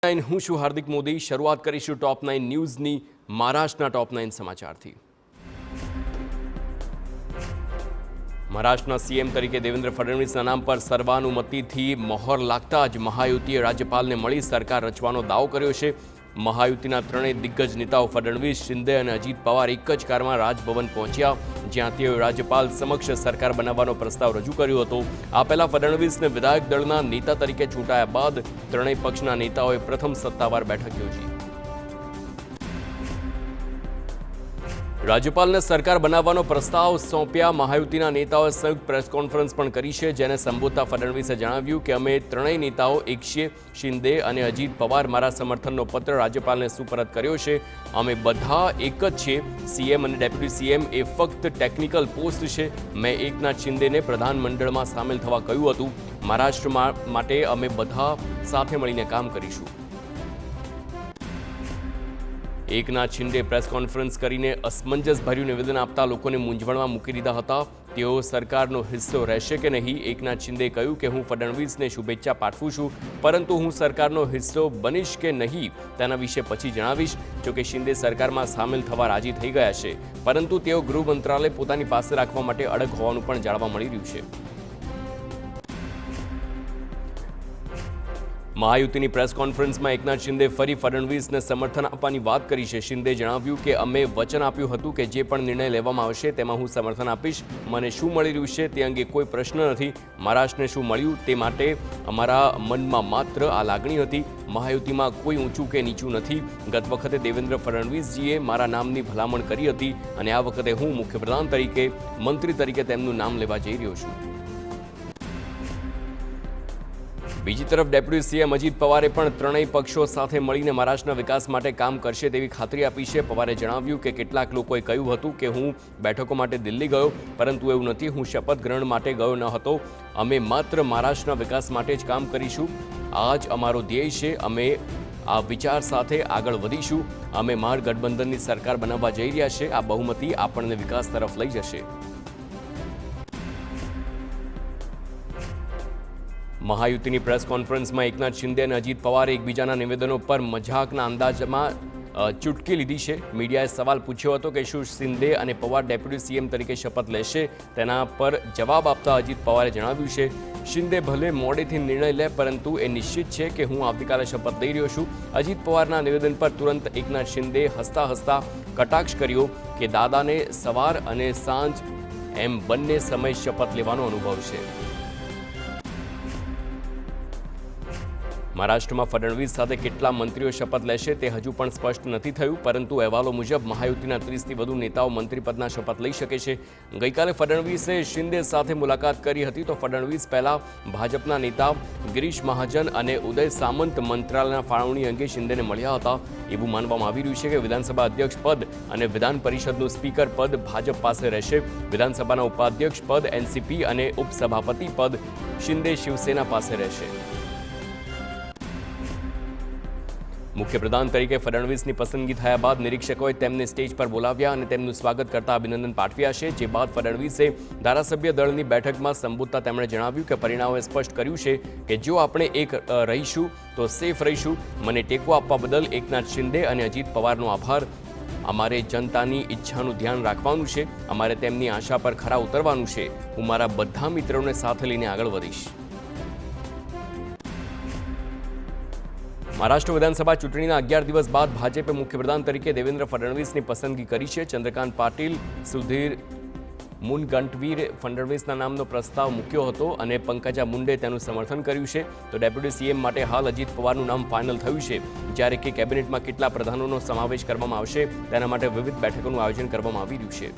હું છું હાર્દિક મોદી। શરૂઆત કરીશું ટોપ 9 ન્યૂઝની મહારાષ્ટ્રના ટોપ 9 સમાચારથી। મહારાષ્ટ્રના સીએમ તરીકે દેવેન્દ્ર ફડણવીસના નામ પર સર્વાનુમતિથી મહોર લાગતા જ મહાયુતિએ રાજ્યપાલને મળી સરકાર રચવાનો દાવો કર્યો છે। મહાયુતિના ત્રણેય દિગ્ગજ નેતાઓ ફડણવીસ, શિંદે અને અજીત પવાર એક જ કારમાં રાજભવન પહોંચ્યા, જ્યાં તેઓએ રાજ્યપાલ સમક્ષ સરકાર બનાવવાનો પ્રસ્તાવ રજૂ કર્યો હતો। આ પહેલા ફડણવીસને વિધાયક દળના નેતા તરીકે ચૂંટાયા બાદ ત્રણેય પક્ષના નેતાઓએ પ્રથમ સત્તાવાર બેઠક યોજી। રાજ્યપાલને સરકાર બનાવવાનો પ્રસ્તાવ સોંપ્યા। મહાયુતિના નેતાઓએ સંયુક્ત પ્રેસ કોન્ફરન્સ પણ કરી છે, જેને સંબોધતા ફડણવીસે જણાવ્યું કે અમે ત્રણેય નેતાઓ એક છીએ। શિંદે અને અજીત પવાર મારા સમર્થનનો પત્ર રાજ્યપાલને સુપરત કર્યો છે। અમે બધા એક જ છીએ। સીએમ અને ડેપ્યુટી સીએમ એ ફક્ત ટેકનિકલ પોસ્ટ છે। મેં એકનાથ શિંદેને પ્રધાનમંડળમાં સામેલ થવા કહ્યું હતું। મહારાષ્ટ્ર માટે અમે બધા સાથે મળીને કામ કરીશું। એકનાથ શિંદે પ્રેસ કોન્ફરન્સ કરીને અસમંજસભર્યું નિવેદન આપતા લોકોને મૂંઝવણમાં મૂકી દીધા હતા। તેઓ સરકારનો હિસ્સો રહેશે કે નહીં? એકનાથ શિંદેએ કહ્યું કે હું ફડણવીસને શુભેચ્છા પાઠવું છું, પરંતુ હું સરકારનો હિસ્સો બનીશ કે નહીં તેના વિશે પછી જણાવીશ। જોકે શિંદે સરકારમાં સામેલ થવા રાજી થઈ ગયા છે, પરંતુ તેઓ ગૃહ મંત્રાલય પોતાની પાસે રાખવા માટે અડગ હોવાનું પણ જાણવા મળી રહ્યું છે। મહાયુતિની પ્રેસ કોન્ફરન્સમાં એકનાથ શિંદે ફરી ફડણવીસને સમર્થન આપવાની વાત કરી છે। શિંદે જણાવ્યું કે અમે વચન આપ્યું હતું કે જે પણ નિર્ણય લેવામાં આવશે તેમાં હું સમર્થન આપીશ। મને શું મળી રહ્યું છે તે અંગે કોઈ પ્રશ્ન નથી। મહારાષ્ટ્રને શું મળ્યું તે માટે અમારા મનમાં માત્ર આ લાગણી હતી। મહાયુતિમાં કોઈ ઊંચું કે નીચું નથી। ગત વખતે દેવેન્દ્ર ફડણવીસજીએ મારા નામની ભલામણ કરી હતી અને આ વખતે હું મુખ્યપ્રધાન તરીકે, મંત્રી તરીકે તેમનું નામ લેવા જઈ રહ્યો છું। બીજી તરફ ડેપ્યુટી સીએમ અજીત પવારે પણ ત્રણેય પક્ષો સાથે મળીને મહારાષ્ટ્રના વિકાસ માટે કામ કરશે તેવી ખાતરી આપી છે। પવારે જણાવ્યું કે કેટલાક લોકોએ કહ્યું હતું કે હું બેઠકો માટે દિલ્હી ગયો, પરંતુ એવું નથી। હું શપથ ગ્રહણ માટે ગયો ન હતો। અમે માત્ર મહારાષ્ટ્રના વિકાસ માટે જ કામ કરીશું। આ જ અમારો ધ્યેય છે। અમે આ વિચાર સાથે આગળ વધીશું। અમે મહાગઠબંધનની સરકાર બનાવવા જઈ રહ્યા છીએ। આ બહુમતી આપણને વિકાસ તરફ લઈ જશે। મહાયુતિની પ્રેસ કોન્ફરન્સમાં એકનાથ શિંદે અને અજીત પવારે એકબીજાના નિવેદનો પર મજાકના અંદાજમાં ચૂટકી લીધી છે। મીડિયાએ સવાલ પૂછ્યો હતો કે શું શિંદે અને પવાર ડેપ્યુટી સીએમ તરીકે શપથ લેશે? તેના પર જવાબ આપતા અજીત પવારે જણાવ્યું છે, શિંદે ભલે મોડેથી નિર્ણય લે, પરંતુ એ નિશ્ચિત છે કે હું આવતીકાલે શપથ લઈ રહ્યો છું। અજીત પવારના નિવેદન પર તુરંત એકનાથ શિંદે હસતા હસતા કટાક્ષ કર્યો કે દાદાને સવાર અને સાંજ એમ બંને સમય શપથ લેવાનો અનુભવ છે। મહારાષ્ટ્રમાં ફડણવીસ સાથે કેટલા મંત્રીઓ શપથ લેશે તે હજુ પણ સ્પષ્ટ નથી થયું, પરંતુ અહેવાલો મુજબ મહાયુતિના 30થી વધુ નેતાઓ મંત્રીપદના શપથ લઈ શકે છે। ગઈકાલે ફડણવીસે શિંદે સાથે મુલાકાત કરી હતી, તો ફડણવીસ પહેલા ભાજપના નેતા ગિરીશ મહાજન અને ઉદય સામંત મંત્રાલયના ફાળવણી અંગે શિંદેને મળ્યા હતા। એવું માનવામાં આવી રહ્યું છે કે વિધાનસભા અધ્યક્ષ પદ અને વિધાન પરિષદનું સ્પીકર પદ ભાજપ પાસે રહેશે। વિધાનસભાના ઉપાધ્યક્ષ પદ એનસીપી અને ઉપસભાપતિ પદ શિંદે શિવસેના પાસે રહેશે। મુખ્યપ્રધાન તરીકે ફડણવીસની પસંદગી થયા બાદ નિરીક્ષકોએ તેમને સ્ટેજ પર બોલાવ્યા અને તેમનું સ્વાગત કરતા અભિનંદન પાઠવ્યા છે। જે બાદ ફડણવીસે ધારાસભ્ય દળની બેઠકમાં સંબોધતા તેમણે જણાવ્યું કે પરિણામોએ સ્પષ્ટ કર્યું છે કે જો આપણે એક રહીશું તો સેફ રહીશું। મને ટેકો આપવા બદલ એકનાથ શિંદે અને અજીત પવારનો આભાર। અમારે જનતાની ઈચ્છાનું ધ્યાન રાખવાનું છે। અમારે તેમની આશા પર ખરા ઉતરવાનું છે। હું મારા બધા મિત્રોને સાથે લઈને આગળ વધીશ। મહારાષ્ટ્ર વિધાનસભા ચૂંટણીના 11 દિવસ બાદ ભાજપે મુખ્યપ્રધાન તરીકે દેવેન્દ્ર ફડણવીસની પસંદગી કરી છે। ચંદ્રકાંત પાટીલ, સુધીર મુનગંટીવારે ફડણવીસના નામનો પ્રસ્તાવ મૂક્યો હતો અને પંકજા મુંડે તેનું સમર્થન કર્યું છે। તો ડેપ્યુટી સીએમ માટે હાલ અજીત પવારનું નામ ફાઇનલ થયું છે, જ્યારે કે કેબિનેટમાં કેટલા પ્રધાનોનો સમાવેશ કરવામાં આવશે તેના માટે વિવિધ બેઠકોનું આયોજન કરવામાં આવી રહ્યું છે।